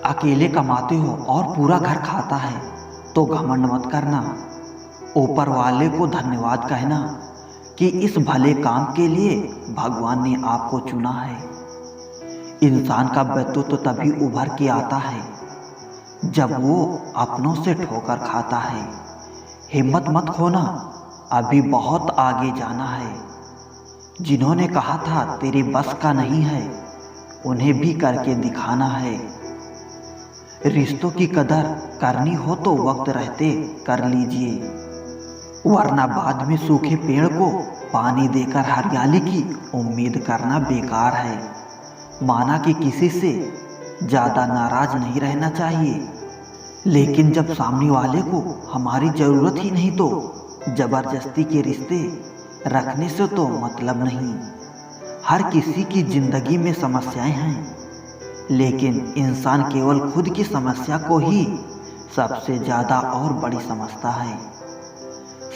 अकेले कमाते हो और पूरा घर खाता है तो घमंड मत करना। ऊपर वाले को धन्यवाद कहना कि इस भले काम के लिए भगवान ने आपको चुना है। इंसान का व्यक्तित्व तो तभी उभर के आता है जब वो अपनों से ठोकर खाता है। हिम्मत मत खोना, अभी बहुत आगे जाना है। जिन्होंने कहा था तेरे बस का नहीं है, उन्हें भी करके दिखाना है। रिश्तों की कदर करनी हो तो वक्त रहते कर लीजिए, वरना बाद में सूखे पेड़ को पानी देकर हरियाली की उम्मीद करना बेकार है। माना कि किसी से ज़्यादा नाराज नहीं रहना चाहिए, लेकिन जब सामने वाले को हमारी ज़रूरत ही नहीं तो ज़बरदस्ती के रिश्ते रखने से तो मतलब नहीं। हर किसी की ज़िंदगी में समस्याएं हैं, लेकिन इंसान केवल खुद की समस्या को ही सबसे ज़्यादा और बड़ी समझता है।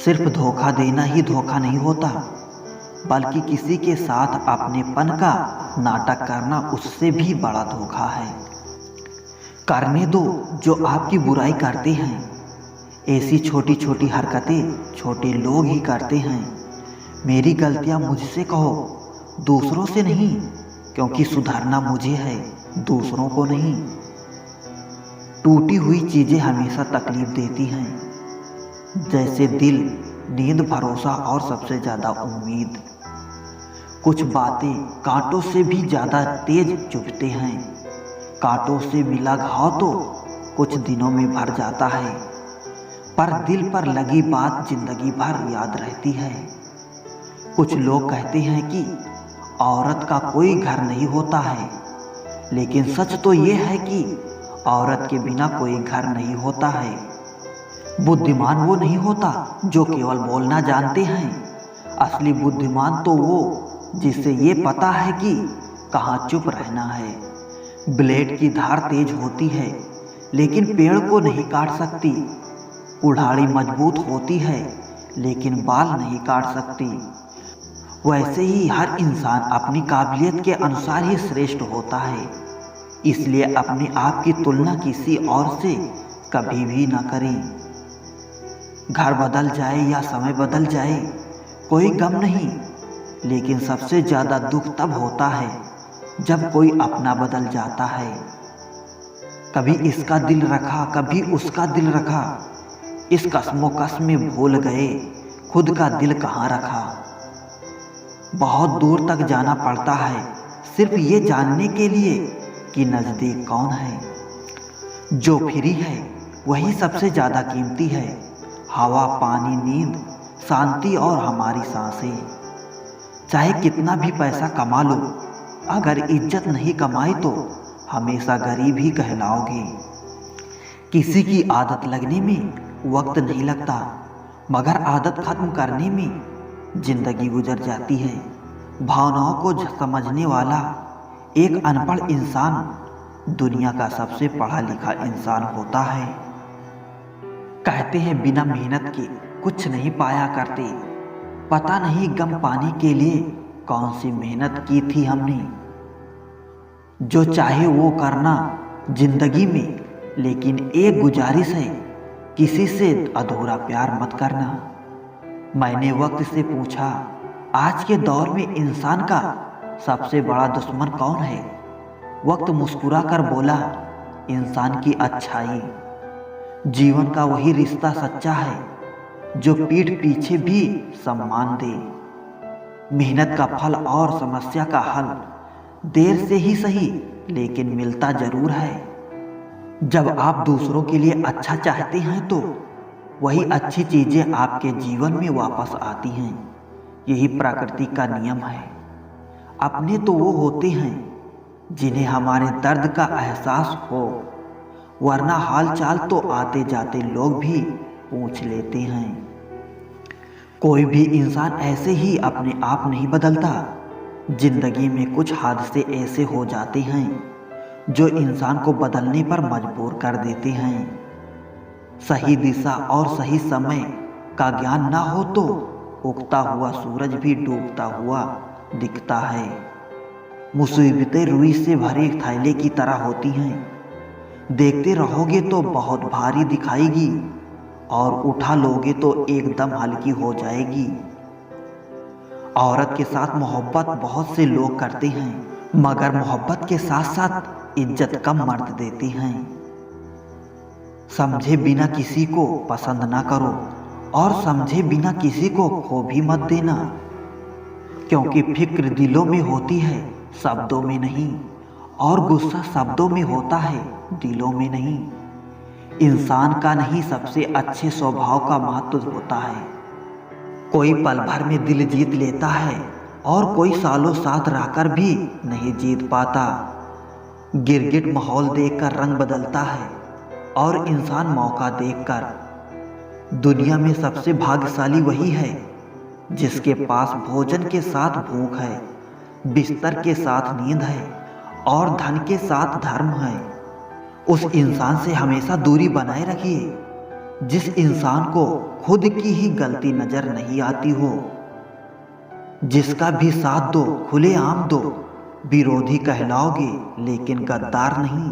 सिर्फ धोखा देना ही धोखा नहीं होता, बल्कि किसी के साथ अपनेपन का नाटक करना उससे भी बड़ा धोखा है। करने दो जो आपकी बुराई करते हैं। ऐसी छोटी छोटी हरकतें छोटे लोग ही करते हैं। मेरी गलतियां मुझसे कहो, दूसरों से नहीं, क्योंकि सुधरना मुझे है, दूसरों को नहीं। टूटी हुई चीज़ें हमेशा तकलीफ देती हैं, जैसे दिल, नींद, भरोसा और सबसे ज़्यादा उम्मीद। कुछ बातें कांटों से भी ज़्यादा तेज चुभते हैं। कांटों से मिला घाव तो कुछ दिनों में भर जाता है, पर दिल पर लगी बात जिंदगी भर याद रहती है। कुछ लोग कहते हैं कि औरत का कोई घर नहीं होता है, लेकिन सच तो ये है कि औरत के बिना कोई घर नहीं होता है। बुद्धिमान वो नहीं होता जो केवल बोलना जानते हैं। असली बुद्धिमान तो वो जिसे ये पता है कि कहाँ चुप रहना है। ब्लेड की धार तेज होती है, लेकिन पेड़ को नहीं काट सकती। कुल्हाड़ी मजबूत होती है, लेकिन बाल नहीं काट सकती। वैसे ही हर इंसान अपनी काबिलियत के अनुसार ही श्रेष्ठ होता है। इसलिए अपने आप की तुलना किसी और से कभी भी ना करें। घर बदल जाए या समय बदल जाए कोई गम नहीं, लेकिन सबसे ज़्यादा दुख तब होता है जब कोई अपना बदल जाता है। कभी इसका दिल रखा, कभी उसका दिल रखा, इस कस्मोकस में भूल गए खुद का दिल कहाँ रखा। बहुत दूर तक जाना पड़ता है सिर्फ ये जानने के लिए कि नज़दीक कौन है। जो फ्री है वही सबसे ज़्यादा कीमती है। हवा, पानी, नींद, शांति और हमारी सांसें। चाहे कितना भी पैसा कमा लो, अगर इज्जत नहीं कमाई तो हमेशा गरीब ही कहलाओगे। किसी की आदत लगने में वक्त नहीं लगता, मगर आदत खत्म करने में जिंदगी गुजर जाती है। भावनाओं को समझने वाला एक अनपढ़ इंसान दुनिया का सबसे पढ़ा लिखा इंसान होता है। कहते हैं बिना मेहनत के कुछ नहीं पाया करते। पता नहीं गम पाने के लिए कौन सी मेहनत की थी हमने। जो चाहे वो करना जिंदगी में, लेकिन एक गुजारिश है, किसी से अधूरा प्यार मत करना। मैंने वक्त से पूछा, आज के दौर में इंसान का सबसे बड़ा दुश्मन कौन है? वक्त मुस्कुरा कर बोला, इंसान की अच्छाई। जीवन का वही रिश्ता सच्चा है जो पीठ पीछे भी सम्मान दे। मेहनत का फल और समस्या का हल देर से ही सही, लेकिन मिलता जरूर है। जब आप दूसरों के लिए अच्छा चाहते हैं तो वही अच्छी चीजें आपके जीवन में वापस आती हैं। यही प्रकृति का नियम है। अपने तो वो होते हैं जिन्हें हमारे दर्द का एहसास हो, वरना हाल चाल तो आते जाते लोग भी पूछ लेते हैं। कोई भी इंसान ऐसे ही अपने आप नहीं बदलता। जिंदगी में कुछ हादसे ऐसे हो जाते हैं जो इंसान को बदलने पर मजबूर कर देते हैं। सही दिशा और सही समय का ज्ञान ना हो तो उगता हुआ सूरज भी डूबता हुआ दिखता है। मुसीबतें रुई से भरे थैले की तरह होती हैं। देखते रहोगे तो बहुत भारी दिखाएगी और उठा लोगे तो एकदम हल्की हो जाएगी। औरत के साथ मोहब्बत बहुत से लोग करते हैं, मगर मोहब्बत के साथ साथ इज्जत कम मर्द देते हैं। समझे बिना किसी को पसंद ना करो और समझे बिना किसी को खो भी मत देना, क्योंकि फिक्र दिलों में होती है, शब्दों में नहीं, और गुस्सा शब्दों में होता है, दिलों में नहीं। इंसान का नहीं सबसे अच्छे स्वभाव का महत्व होता है। कोई पल भर में दिल जीत लेता है और कोई सालों साथ रहकर भी नहीं जीत पाता। गिरगिट माहौल देखकर रंग बदलता है और इंसान मौका देखकर। दुनिया में सबसे भाग्यशाली वही है जिसके पास भोजन के साथ भूख है, बिस्तर के साथ नींद है और धन के साथ धर्म है। उस इंसान से हमेशा दूरी बनाए रखिए जिस इंसान को खुद की ही गलती नजर नहीं आती हो। जिसका भी साथ दो खुलेआम दो, विरोधी कहलाओगे लेकिन गद्दार नहीं।